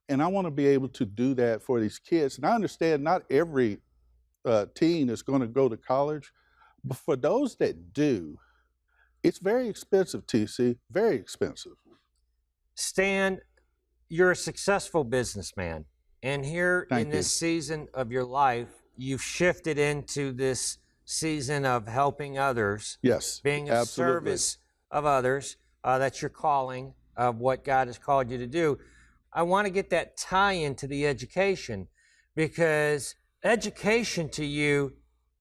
And I want to be able to do that for these kids. And I understand not every teen is going to go to college, but for those that do, it's very expensive, TC, very expensive. Stan, you're a successful businessman. And here Thank in this season of your life, you've shifted into this season of helping others. Yes, being of absolutely. service of others. That's your calling of what God has called you to do. I want to get that tie into the education, because education to you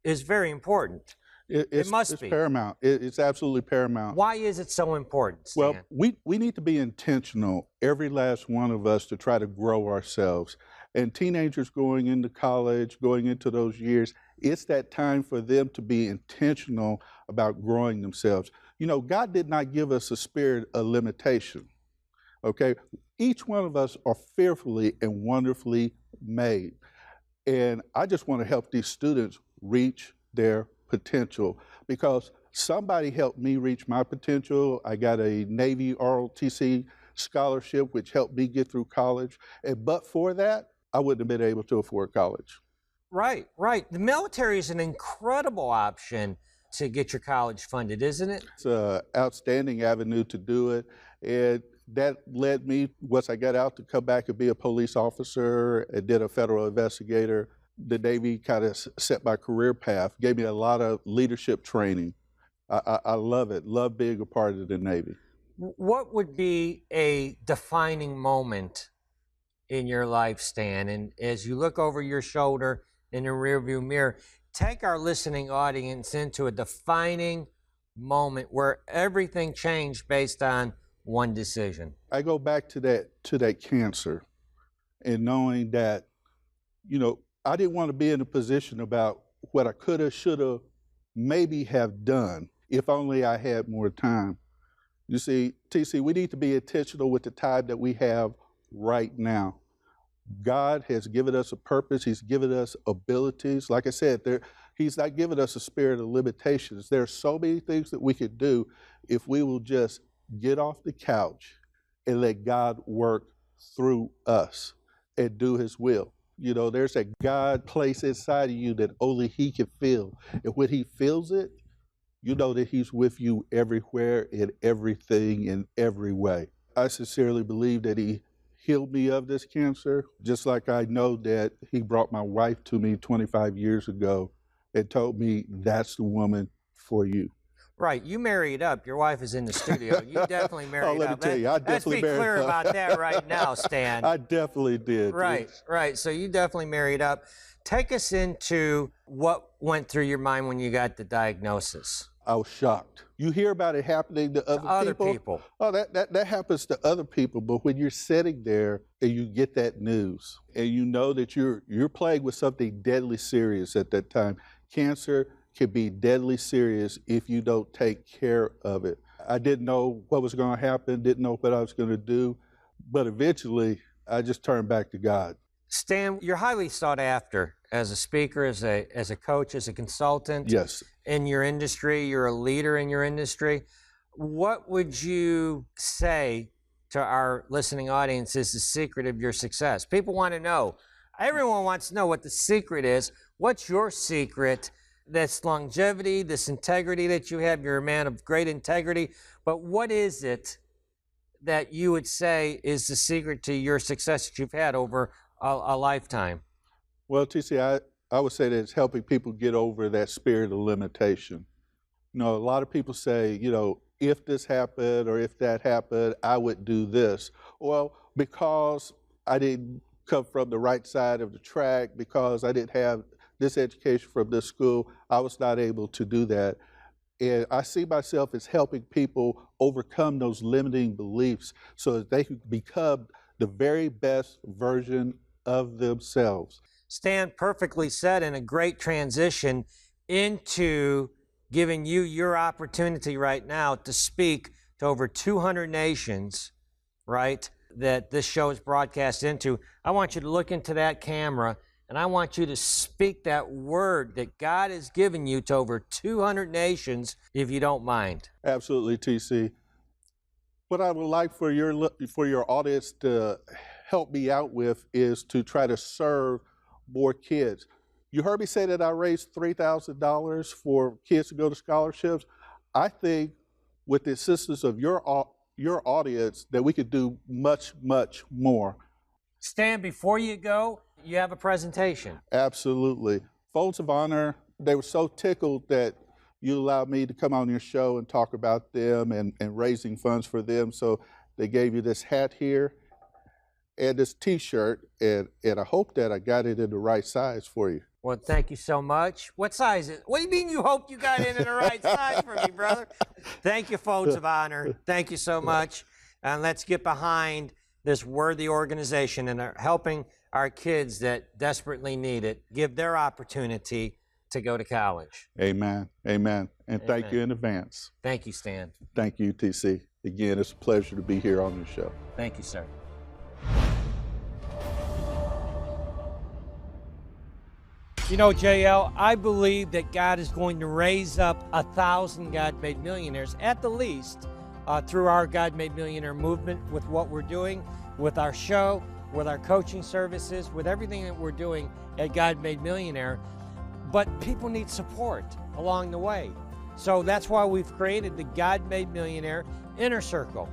is very important. It must be. It's paramount. It's absolutely paramount. Why is it so important, Stan? Well, we need to be intentional, every last one of us, to try to grow ourselves. And teenagers going into college, going into those years, it's that time for them to be intentional about growing themselves. You know, God did not give us a spirit of limitation, okay? Each one of us are fearfully and wonderfully made. And I just want to help these students reach their potential, because somebody helped me reach my potential. I got a Navy ROTC scholarship, which helped me get through college. And but for that, I wouldn't have been able to afford college. Right, right. The military is an incredible option to get your college funded, isn't it? It's an outstanding avenue to do it. And that led me, once I got out, to come back and be a police officer and then a federal investigator. The Navy kind of set my career path, gave me a lot of leadership training. I love it, love being a part of the Navy. What would be a defining moment in your life, Stan? And as you look over your shoulder in the rearview mirror, take our listening audience into a defining moment where everything changed based on one decision. I go back to that cancer, and knowing that, you know, I didn't want to be in a position about what I could have, should have, maybe have done if only I had more time. You see, TC, we need to be intentional with the time that we have right now. God has given us a purpose. He's given us abilities. Like I said, He's not given us a spirit of limitations. There are so many things that we could do if we will just get off the couch and let God work through us and do His will. You know, there's a God place inside of you that only He can feel. And when He feels it, you know that He's with you everywhere, in everything, in every way. I sincerely believe that He healed me of this cancer, just like I know that He brought my wife to me 25 years ago and told me, that's the woman for you. Right, you married up. Your wife is in the studio. You definitely married up. Let me tell you, I definitely married up. Let's be clear about that right now, Stan. I definitely did. Right, right. So you definitely married up. Take us into what went through your mind when you got the diagnosis. I was shocked. You hear about it happening to other people. Oh, that happens to other people. But when you're sitting there and you get that news, and you know that you're plagued with something deadly serious at that time, cancer can be deadly serious if you don't take care of it. I didn't know what was going to happen, didn't know what I was going to do, but eventually I just turned back to God. Stan, you're highly sought after as a speaker, as a coach, as a consultant. Yes. In your industry. You're a leader in your industry. What would you say to our listening audience is the secret of your success? People want to know. Everyone wants to know what the secret is. What's your secret? This longevity, this integrity that you have. You're a man of great integrity. But what is it that you would say is the secret to your success that you've had over a lifetime? Well, TC, I would say that it's helping people get over that spirit of limitation. You know, a lot of people say, you know, if this happened or if that happened, I would do this. Well, because I didn't come from the right side of the track, because I didn't have this education from this school, I was not able to do that. And I see myself as helping people overcome those limiting beliefs so that they can become the very best version of themselves. Stan, perfectly said, and a great transition into giving you your opportunity right now to speak to over 200 nations, right, that this show is broadcast into. I want you to look into that camera, and I want you to speak that word that God has given you to over 200 nations, if you don't mind. Absolutely, TC. What I would like for your audience to help me out with is to try to serve more kids. You heard me say that I raised $3,000 for kids to go to scholarships. I think with the assistance of your audience that we could do much, much more. Stan, before you go, you have a presentation. Absolutely. Folds of Honor, they were so tickled that you allowed me to come on your show and talk about them and raising funds for them. So they gave you this hat here and this t-shirt, and I hope that I got it in the right size for you. Well, thank you so much. What size is it? What do you mean you hope you got it in the right size for me, brother? Thank you, Folds of Honor. Thank you so much. And let's get behind this worthy organization and helping our kids that desperately need it, give their opportunity to go to college. Amen. Amen. And Amen. Thank you in advance. Thank you, Stan. Thank you, TC. Again, it's a pleasure to be here on your show. Thank you, sir. You know, JL, I believe that God is going to raise up 1,000 God-made millionaires, at the least, through our God-made millionaire movement, with what we're doing, with our show, with our coaching services, with everything that we're doing at God-made Millionaire. But people need support along the way. So that's why we've created the God-made Millionaire Inner Circle.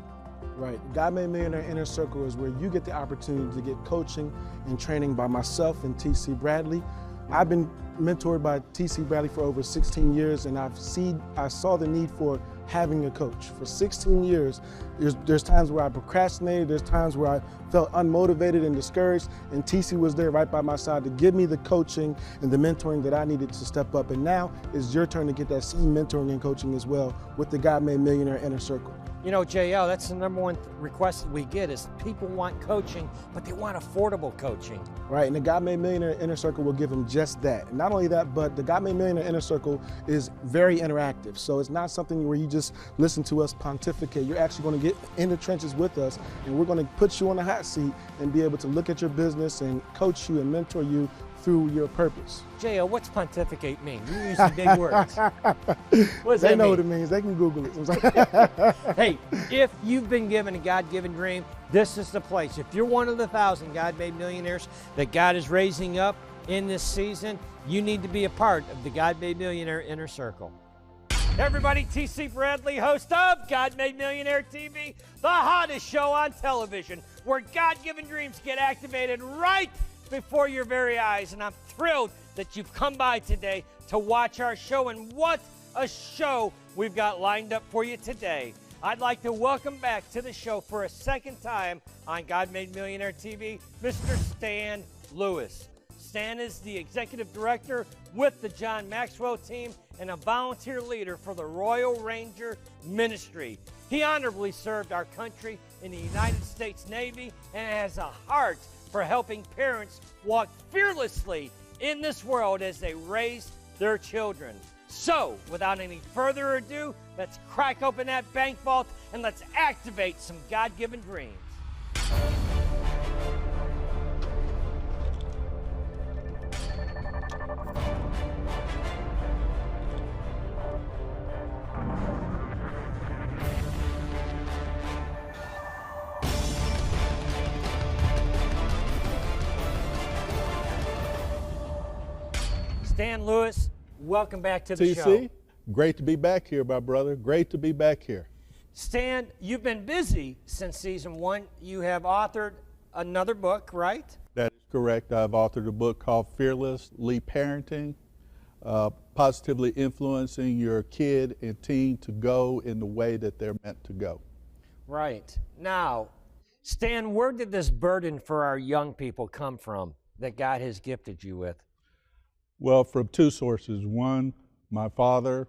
Right. God-made Millionaire Inner Circle is where you get the opportunity to get coaching and training by myself and TC Bradley. I've been mentored by TC Bradley for over 16 years, and I saw the need for having a coach. For 16 years, there's times where I procrastinated, there's times where I felt unmotivated and discouraged, and TC was there right by my side to give me the coaching and the mentoring that I needed to step up. And now it's your turn to get that same mentoring and coaching as well with the God-made Millionaire Inner Circle. You know, JL, that's the number one request we get is people want coaching, but they want affordable coaching. Right, and the God-made Millionaire Inner Circle will give them just that. And not only that, but the God-made Millionaire Inner Circle is very interactive. So it's not something where you just listen to us pontificate. You're actually going to get in the trenches with us, and we're going to put you on the hot seat and be able to look at your business and coach you and mentor you through your purpose. JL, what's pontificate mean? You use some big words. What does They that know mean? what it means. They can Google it. Hey, if you've been given a God-given dream, this is the place. If you're one of the 1,000 God-made millionaires that God is raising up in this season, you need to be a part of the God-made Millionaire Inner Circle. Everybody, TC Bradley, host of God-made Millionaire TV, the hottest show on television, where God-given dreams get activated right before your very eyes. And I'm thrilled that you've come by today to watch our show, and what a show we've got lined up for you today. I'd like to welcome back to the show for a second time on God-made Millionaire TV, Mr. Stan Lewis. Stan is the executive director with the John Maxwell team and a volunteer leader for the Royal Ranger Ministry. He honorably served our country in the United States Navy and has a heart for helping parents walk fearlessly in this world as they raise their children. So, without any further ado, let's crack open that bank vault and let's activate some God-given dreams. Stan Lewis, welcome back to the show. TC, great to be back here, my brother. Great to be back here. Stan, you've been busy since season 1. You have authored another book, right? That is correct. I've authored a book called Fearlessly Parenting, positively influencing your kid and teen to go in the way that they're meant to go. Right. Now, Stan, where did this burden for our young people come from that God has gifted you with? Well, from two sources. One, my father,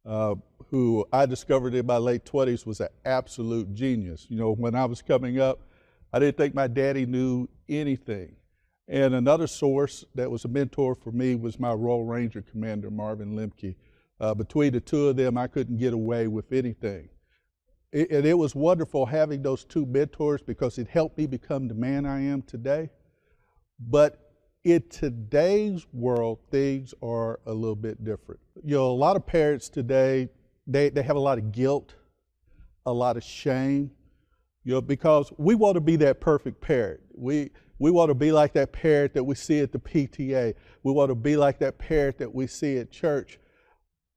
who I discovered in my late 20s was an absolute genius. You know, when I was coming up, I didn't think my daddy knew anything. And another source that was a mentor for me was my Royal Ranger commander, Marvin Lemke. Between the two of them, I couldn't get away with anything. And it was wonderful having those two mentors because it helped me become the man I am today. But in today's world, things are a little bit different. You know, a lot of parents today, they have a lot of guilt, a lot of shame. because we want to be that perfect parent. We want to be like that parent that we see at the PTA. We want to be like that parent that we see at church.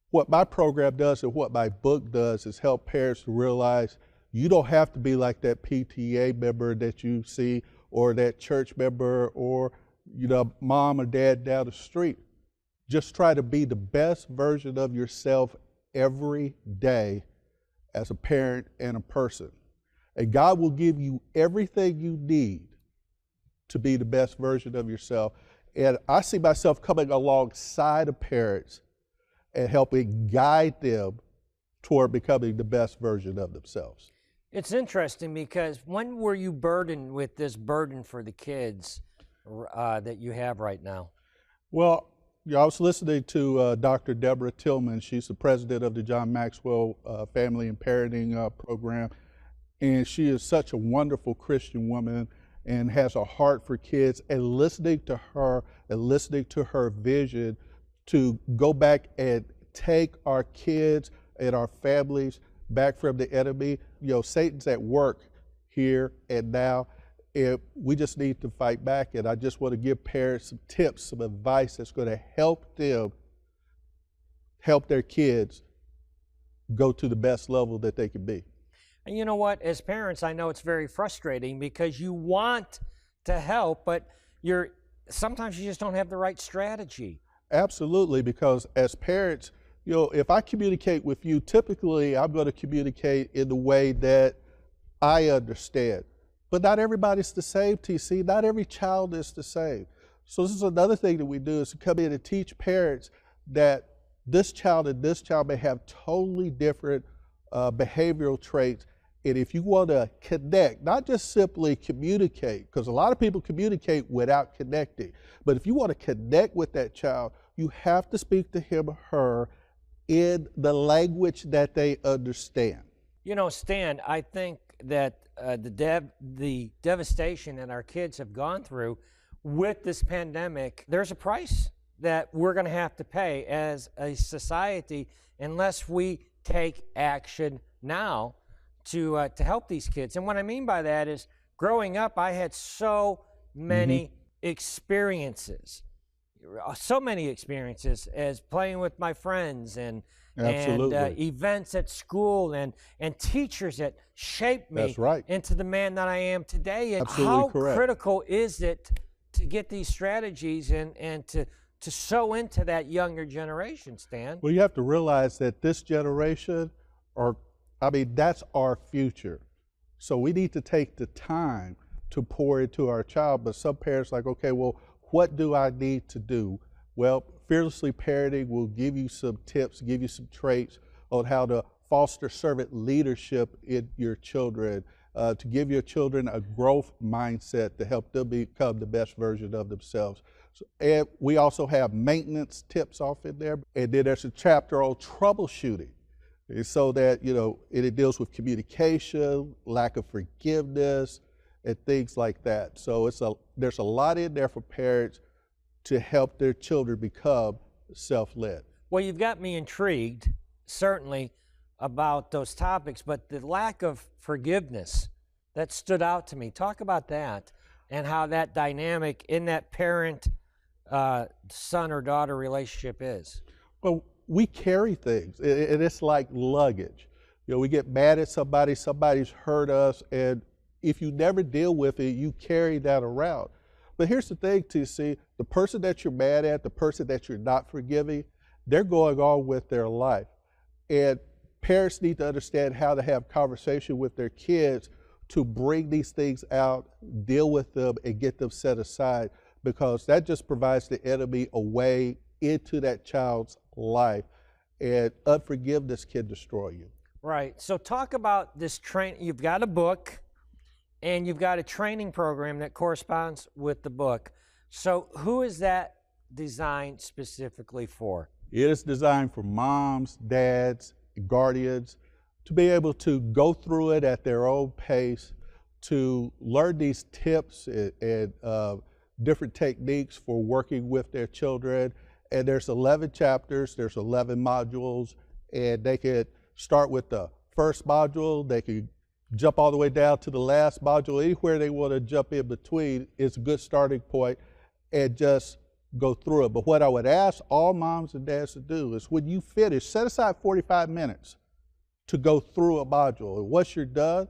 What my program does and what my book does is help parents to realize you don't have to be like that PTA member that you see, or that church member, or mom or dad down the street. Just try to be the best version of yourself every day as a parent and a person. And God will give you everything you need to be the best version of yourself. And I see myself coming alongside of parents and helping guide them toward becoming the best version of themselves. It's interesting because when were you burdened with this burden for the kids that you have right now? Well, I was listening to Dr. Deborah Tillman. She's the president of the John Maxwell Family and Parenting Program. And she is such a wonderful Christian woman and has a heart for kids. And listening to her and listening to her vision to go back and take our kids and our families back from the enemy. Satan's at work here and now, and we just need to fight back. And I just want to give parents some tips, some advice that's going to help them help their kids go to the best level that they can be. And you know what? As parents, I know it's very frustrating because you want to help, but sometimes you just don't have the right strategy. Absolutely, because as parents, if I communicate with you, typically I'm going to communicate in the way that I understand. But not everybody's the same, TC. Not every child is the same. So this is another thing that we do, is to come in and teach parents that this child and this child may have totally different behavioral traits. And if you want to connect, not just simply communicate, because a lot of people communicate without connecting, but if you want to connect with that child, you have to speak to him or her in the language that they understand. Stan, I think that the devastation that our kids have gone through with this pandemic, there's a price that we're going to have to pay as a society unless we take action now to help these kids. And what I mean by that is, growing up, I had so many experiences as playing with my friends and events at school and teachers that shaped me into the man that I am today. And how critical is it to get these strategies and to sow into that younger generation, Stan? Well, you have to realize that this generation, that's our future. So we need to take the time to pour into our child. But some parents are like, okay, well, what do I need to do? Well, Fearlessly Parenting will give you some tips, give you some traits on how to foster servant leadership in your children, to give your children a growth mindset to help them become the best version of themselves. And we also have maintenance tips off in there. And then there's a chapter on troubleshooting. So that, it deals with communication, lack of forgiveness, and things like that. So there's a lot in there for parents to help their children become self-led. Well, you've got me intrigued, certainly, about those topics, but the lack of forgiveness, that stood out to me. Talk about that and how that dynamic in that parent son or daughter relationship is. Well, we carry things, and it's like luggage. We get mad at somebody, somebody's hurt us, and if you never deal with it, you carry that around. But here's the thing, TC, the person that you're mad at, the person that you're not forgiving, they're going on with their life. And parents need to understand how to have conversation with their kids to bring these things out, deal with them, and get them set aside, because that just provides the enemy a way into that child's life, and unforgiveness can destroy you. Right. So talk about this training. You've got a book, and you've got a training program that corresponds with the book. So who is that designed specifically for? It is designed for moms, dads, guardians to be able to go through it at their own pace, to learn these tips and different techniques for working with their children. And there's 11 chapters, there's 11 modules, and they could start with the first module, they could jump all the way down to the last module. Anywhere they want to jump in between is a good starting point, and just go through it. But what I would ask all moms and dads to do is when you finish, set aside 45 minutes to go through a module. And once you're done,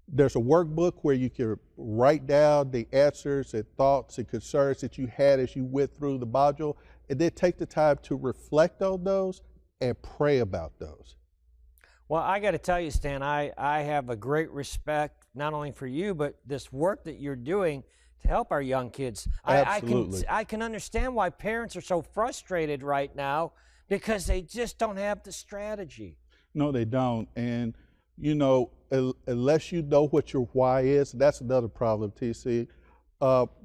there's a workbook where you can write down the answers and thoughts and concerns that you had as you went through the module, and then take the time to reflect on those and pray about those. Well, I got to tell you, Stan, I have a great respect not only for you, but this work that you're doing to help our young kids. Absolutely. I can understand why parents are so frustrated right now because they just don't have the strategy. No, they don't. And, you know, unless you know what your why is, that's another problem, TC.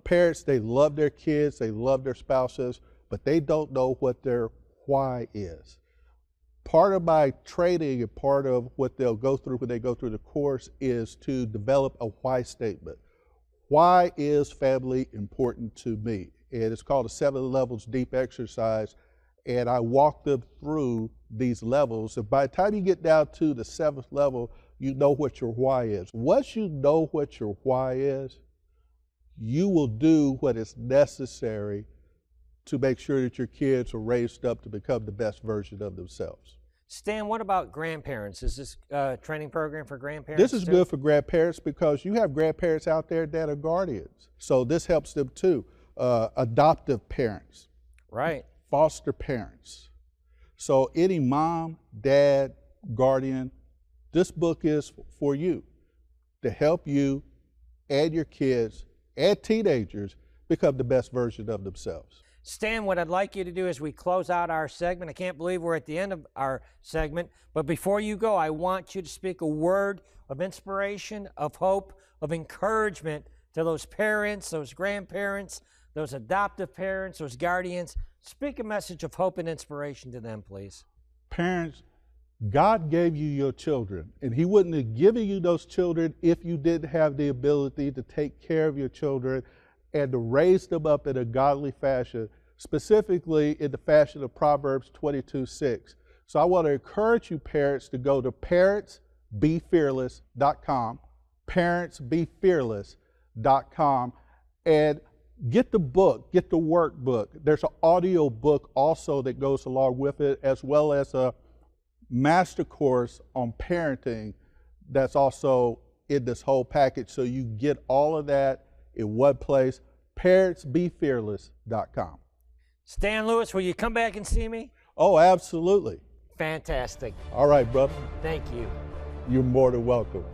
Parents, they love their kids, they love their spouses, but they don't know what their why is. Part of my training and part of what they'll go through when they go through the course is to develop a why statement. Why is family important to me? And it's called a 7 levels deep exercise. And I walk them through these levels. And by the time you get down to the 7th level, you know what your why is. Once you know what your why is, you will do what is necessary to make sure that your kids are raised up to become the best version of themselves. Stan, what about grandparents? Is this a training program for grandparents? This is too? good for grandparents because you have grandparents out there that are guardians. So this helps them too. Adoptive parents. Right. Foster parents. So any mom, dad, guardian, this book is for you to help you and your kids and teenagers become the best version of themselves. Stan, what I'd like you to do as we close out our segment, I can't believe we're at the end of our segment, but before you go, I want you to speak a word of inspiration, of hope, of encouragement to those parents, those grandparents, those adoptive parents, those guardians. Speak a message of hope and inspiration to them, please. Parents, God gave you your children, and He wouldn't have given you those children if you didn't have the ability to take care of your children and to raise them up in a godly fashion, specifically in the fashion of Proverbs 22:6. So I want to encourage you parents to go to parentsbefearless.com, parentsbefearless.com, and get the book, get the workbook. There's an audio book also that goes along with it, as well as a master course on parenting that's also in this whole package. So you get all of that in one place, parentsbefearless.com. Stan Lewis, will you come back and see me? Oh, absolutely. Fantastic. All right, brother. Thank you. You're more than welcome.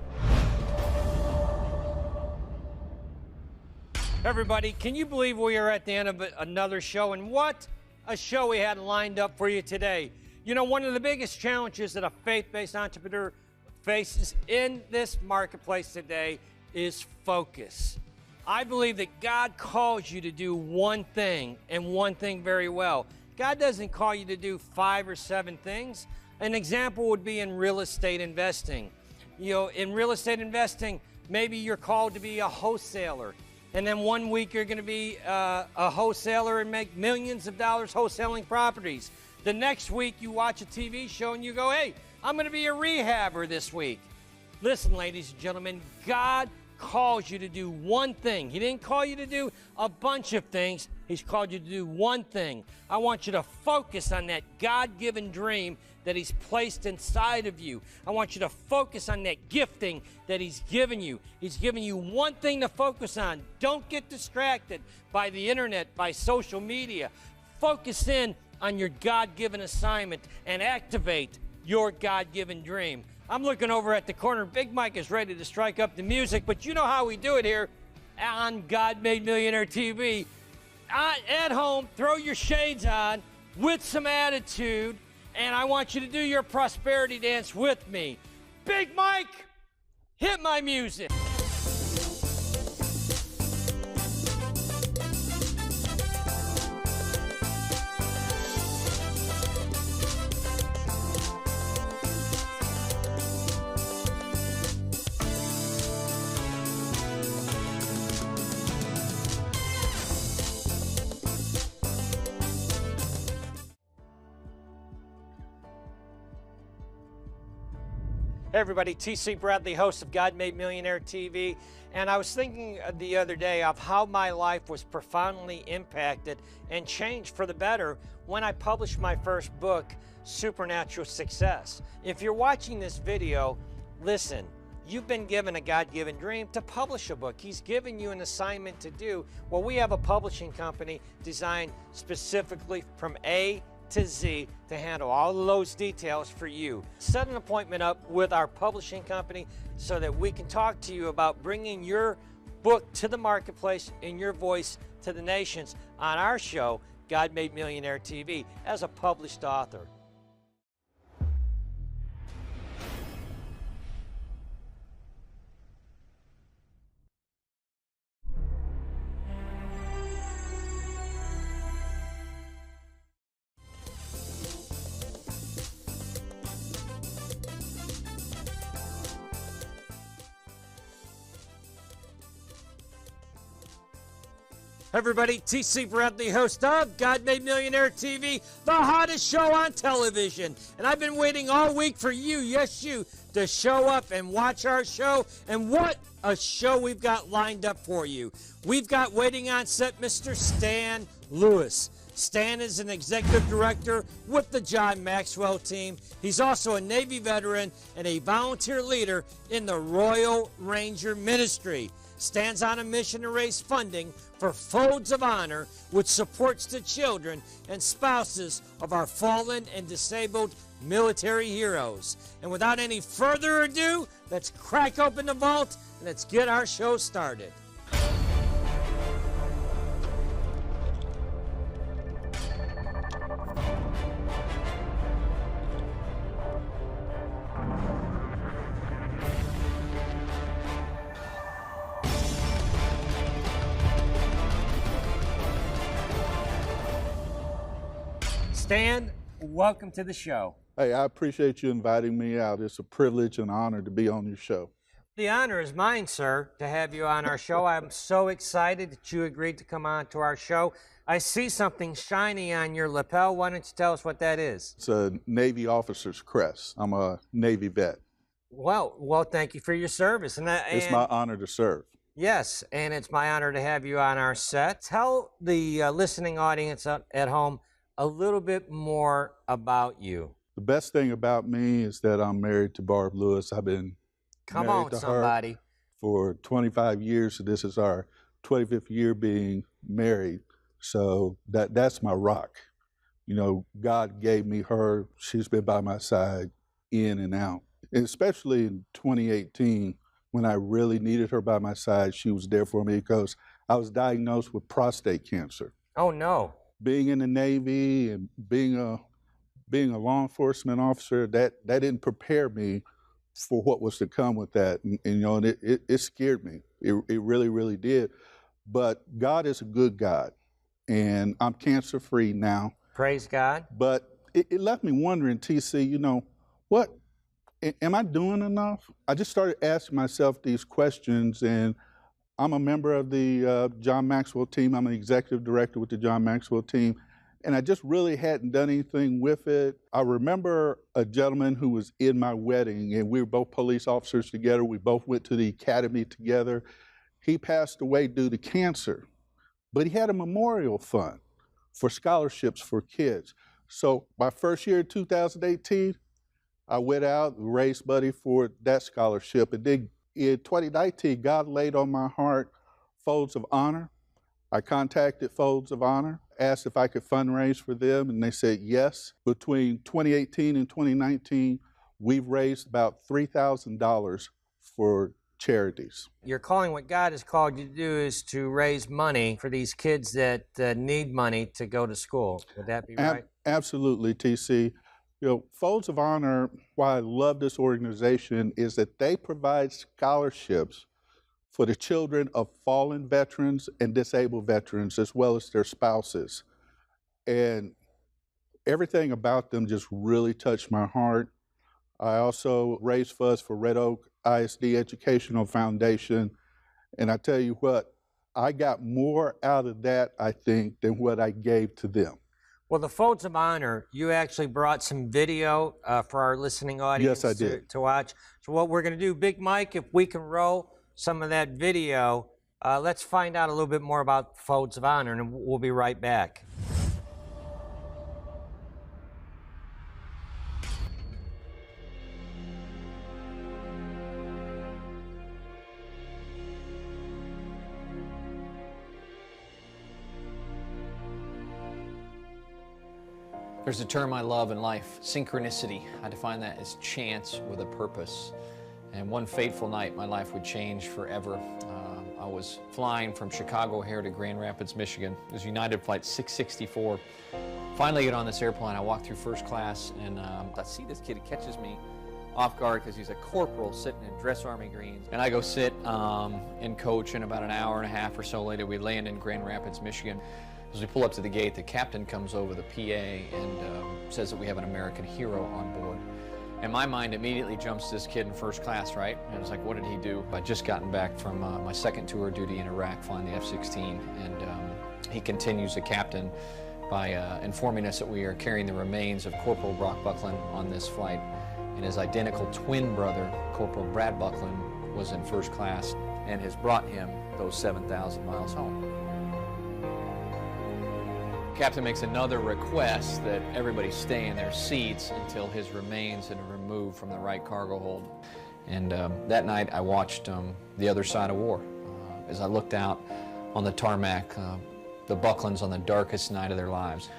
Everybody, can you believe we are at the end of another show? And what a show we had lined up for you today. You know, one of the biggest challenges that a faith-based entrepreneur faces in this marketplace today is focus. I believe that God calls you to do one thing and one thing very well. God doesn't call you to do 5 or 7 things. An example would be in real estate investing. You know, in real estate investing, maybe you're called to be a wholesaler. And then one week you're going to be a wholesaler and make millions of dollars wholesaling properties. The next week you watch a TV show and you go, hey, I'm going to be a rehabber this week. Listen, ladies and gentlemen, God calls you to do one thing. He didn't call you to do a bunch of things. He's called you to do one thing. I want you to focus on that God-given dream that He's placed inside of you. I want you to focus on that gifting that He's given you. He's given you one thing to focus on. Don't get distracted by the internet, by social media. Focus in on your God-given assignment and activate your God-given dream. I'm looking over at the corner. Big Mike is ready to strike up the music, but you know how we do it here on God Made Millionaire TV. At home, throw your shades on with some attitude, and I want you to do your prosperity dance with me. Big Mike, hit my music. Hey everybody, TC Bradley, host of God Made Millionaire TV. And I was thinking the other day of how my life was profoundly impacted and changed for the better when I published my first book, Supernatural Success. If you're watching this video, listen, you've been given a God-given dream to publish a book. He's given you an assignment to do. Well, we have a publishing company designed specifically from A to Z to handle all of those details for you. Set an appointment up with our publishing company so that we can talk to you about bringing your book to the marketplace and your voice to the nations on our show, God Made Millionaire TV, as a published author. Everybody, TC Bradley, host of God Made Millionaire TV, the hottest show on television. And I've been waiting all week for you, yes you, to show up and watch our show. And what a show we've got lined up for you. We've got waiting on set Mr. Stan Lewis. Stan is an executive director with the John Maxwell team. He's also a Navy veteran and a volunteer leader in the Royal Ranger Ministry. Stan's on a mission to raise funding for Folds of Honor, which supports the children and spouses of our fallen and disabled military heroes. And without any further ado, let's crack open the vault and let's get our show started. Stan, welcome to the show. Hey, I appreciate you inviting me out. It's a privilege and honor to be on your show. The honor is mine, sir, to have you on our show. I'm so excited that you agreed to come on to our show. I see something shiny on your lapel. Why don't you tell us what that is? It's a Navy officer's crest. I'm a Navy vet. Well, thank you for your service. It's my honor to serve. Yes, and it's my honor to have you on our set. Tell the listening audience at home a little bit more about you. The best thing about me is that I'm married to Barb Lewis. I've been married to her for 25 years. So this is our 25th year being married. So that's my rock. You know, God gave me her. She's been by my side in and out. And especially in 2018, when I really needed her by my side, she was there for me because I was diagnosed with prostate cancer. Oh, no. Being in the Navy and being a law enforcement officer, that didn't prepare me for what was to come with that. And you know, and it scared me. It really, really did. But God is a good God, and I'm cancer-free now. Praise God. But it left me wondering, TC, you know, what, am I doing enough? I just started asking myself these questions, and I'm a member of the John Maxwell team. I'm an executive director with the John Maxwell team, and I just really hadn't done anything with it. I remember a gentleman who was in my wedding, and we were both police officers together. We both went to the academy together. He passed away due to cancer, but he had a memorial fund for scholarships for kids. So my first year in 2018, I went out and raised money for that scholarship, and then in 2019, God laid on my heart Folds of Honor. I contacted Folds of Honor, asked if I could fundraise for them, and they said yes. Between 2018 and 2019, we've raised about $3,000 for charities. You're calling what God has called you to do is to raise money for these kids that need money to go to school. Would that be right? Absolutely, TC. You know, Folds of Honor, why I love this organization is that they provide scholarships for the children of fallen veterans and disabled veterans, as well as their spouses. And everything about them just really touched my heart. I also raised funds for Red Oak ISD Educational Foundation. And I tell you what, I got more out of that, I think, than what I gave to them. Well, the Folds of Honor, you actually brought some video for our listening audience Yes, I did. to watch. So what we're going to do, Big Mike, if we can roll some of that video, let's find out a little bit more about Folds of Honor, and we'll be right back. There's a term I love in life, synchronicity. I define that as chance with a purpose. And one fateful night, my life would change forever. I was flying from Chicago here to Grand Rapids, Michigan. It was United Flight 664. Finally get on this airplane, I walk through first class, and I see this kid. He catches me off guard because he's a corporal sitting in dress army greens. And I go sit and coach, and about an hour and a half or so later, we land in Grand Rapids, Michigan. As we pull up to the gate, the captain comes over, the PA, and says that we have an American hero on board. And my mind immediately jumps to this kid in first class, right? And I was like, what did he do? I'd just gotten back from my second tour of duty in Iraq, flying the F-16, and he continues, the captain, by informing us that we are carrying the remains of Corporal Brock Buckland on this flight. And his identical twin brother, Corporal Brad Buckland, was in first class and has brought him those 7,000 miles home. Captain makes another request that everybody stay in their seats until his remains had been removed from the right cargo hold. And that night I watched The Other Side of War. As I looked out on the tarmac, the Bucklands on the darkest night of their lives.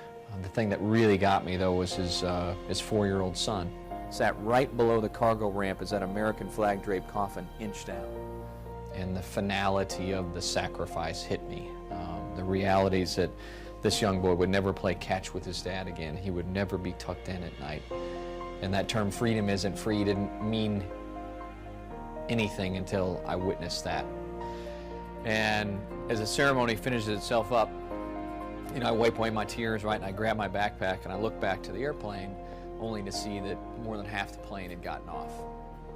The thing that really got me, though, was his 4-year-old son. Sat right below the cargo ramp as that American flag draped coffin inched out. And the finality of the sacrifice hit me. The realities that this young boy would never play catch with his dad again. He would never be tucked in at night. And that term freedom isn't free didn't mean anything until I witnessed that. And as the ceremony finishes itself up, you know, I wipe away my tears, right, and I grab my backpack and I look back to the airplane, only to see that more than half the plane had gotten off.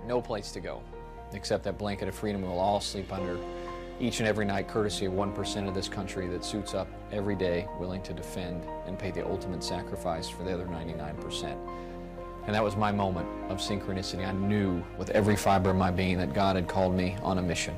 No place to go, except that blanket of freedom we'll all sleep under each and every night, courtesy of 1% of this country that suits up every day, willing to defend and pay the ultimate sacrifice for the other 99%. And that was my moment of synchronicity. I knew with every fiber of my being that God had called me on a mission.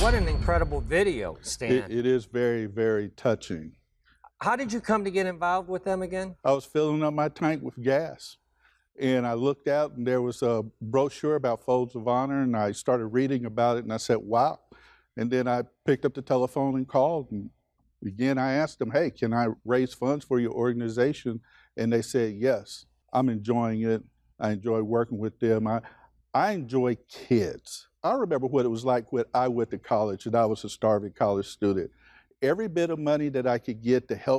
What an incredible video, Stan. It is very, very touching. How did you come to get involved with them again? I was filling up my tank with gas, and I looked out, and there was a brochure about Folds of Honor, and I started reading about it, and I said, wow. And then I picked up the telephone and called, and again, I asked them, hey, can I raise funds for your organization? And they said, yes. I'm enjoying it. I enjoy working with them. I enjoy kids. I remember what it was like when I went to college and I was a starving college student. Every bit of money that I could get to help